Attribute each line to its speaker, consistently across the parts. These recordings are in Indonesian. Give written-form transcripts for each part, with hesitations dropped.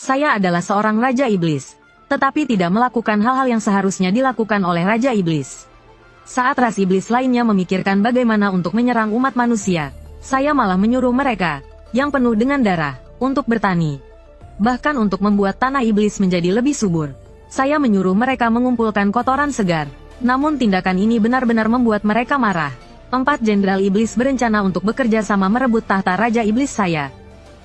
Speaker 1: Saya adalah seorang Raja Iblis, tetapi tidak melakukan hal-hal yang seharusnya dilakukan oleh Raja Iblis. Saat ras iblis lainnya memikirkan bagaimana untuk menyerang umat manusia, saya malah menyuruh mereka, yang penuh dengan darah, untuk bertani. Bahkan untuk membuat tanah iblis menjadi lebih subur, saya menyuruh mereka mengumpulkan kotoran segar. Namun tindakan ini benar-benar membuat mereka marah. 4 jenderal iblis berencana untuk bekerja sama merebut tahta Raja Iblis saya.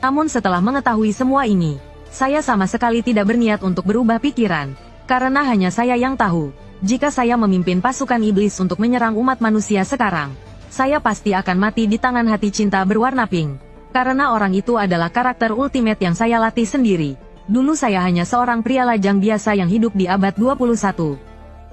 Speaker 1: Namun setelah mengetahui semua ini, saya sama sekali tidak berniat untuk berubah pikiran. Karena hanya saya yang tahu, jika saya memimpin pasukan iblis untuk menyerang umat manusia sekarang, saya pasti akan mati di tangan hati cinta berwarna pink. Karena orang itu adalah karakter ultimate yang saya latih sendiri. Dulu saya hanya seorang pria lajang biasa yang hidup di abad 21.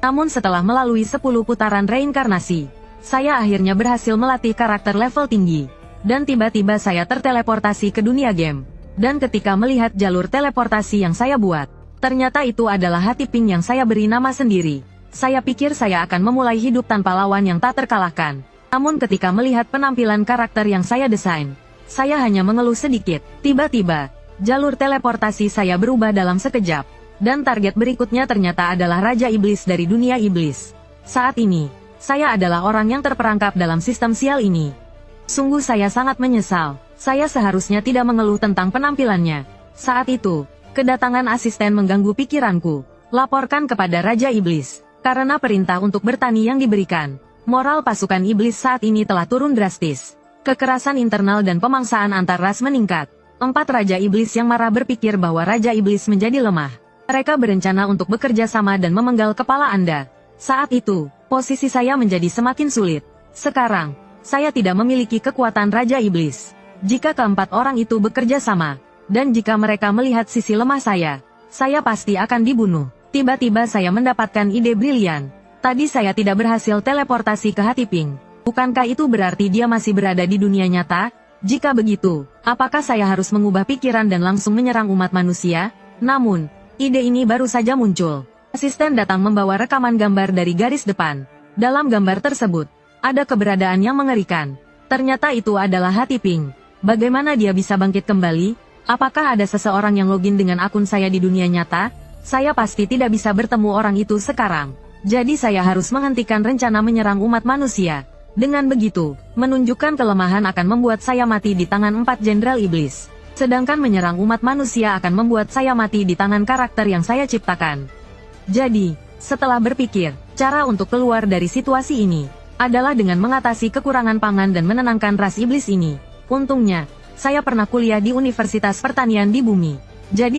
Speaker 1: Namun setelah melalui 10 putaran reinkarnasi, saya akhirnya berhasil melatih karakter level tinggi. Dan tiba-tiba saya terteleportasi ke dunia game. Dan ketika melihat jalur teleportasi yang saya buat, ternyata itu adalah hati pink yang saya beri nama sendiri. Saya pikir saya akan memulai hidup tanpa lawan yang tak terkalahkan. Namun ketika melihat penampilan karakter yang saya desain, saya hanya mengeluh sedikit. Tiba-tiba, jalur teleportasi saya berubah dalam sekejap. Dan target berikutnya ternyata adalah Raja Iblis dari dunia iblis. Saat ini, saya adalah orang yang terperangkap dalam sistem sial ini. Sungguh saya sangat menyesal. Saya seharusnya tidak mengeluh tentang penampilannya. Saat itu, kedatangan asisten mengganggu pikiranku. Laporkan kepada Raja Iblis. Karena perintah untuk bertani yang diberikan, moral pasukan iblis saat ini telah turun drastis. Kekerasan internal dan pemangsaan antar ras meningkat. 4 Raja Iblis yang marah berpikir bahwa Raja Iblis menjadi lemah. Mereka berencana untuk bekerja sama dan memenggal kepala Anda. Saat itu, posisi saya menjadi semakin sulit. Sekarang, saya tidak memiliki kekuatan Raja Iblis. Jika keempat orang itu bekerja sama, dan jika mereka melihat sisi lemah saya pasti akan dibunuh. Tiba-tiba saya mendapatkan ide brilian. Tadi saya tidak berhasil teleportasi ke hati pink. Bukankah itu berarti dia masih berada di dunia nyata? Jika begitu, apakah saya harus mengubah pikiran dan langsung menyerang umat manusia? Namun, ide ini baru saja muncul. Asisten datang membawa rekaman gambar dari garis depan. Dalam gambar tersebut, ada keberadaan yang mengerikan. Ternyata itu adalah hati pink. Bagaimana dia bisa bangkit kembali? Apakah ada seseorang yang login dengan akun saya di dunia nyata? Saya pasti tidak bisa bertemu orang itu sekarang. Jadi saya harus menghentikan rencana menyerang umat manusia. Dengan begitu, menunjukkan kelemahan akan membuat saya mati di tangan 4 jenderal iblis. Sedangkan menyerang umat manusia akan membuat saya mati di tangan karakter yang saya ciptakan. Jadi, setelah berpikir, cara untuk keluar dari situasi ini adalah dengan mengatasi kekurangan pangan dan menenangkan ras iblis ini. Untungnya, saya pernah kuliah di Universitas Pertanian di bumi. Jadi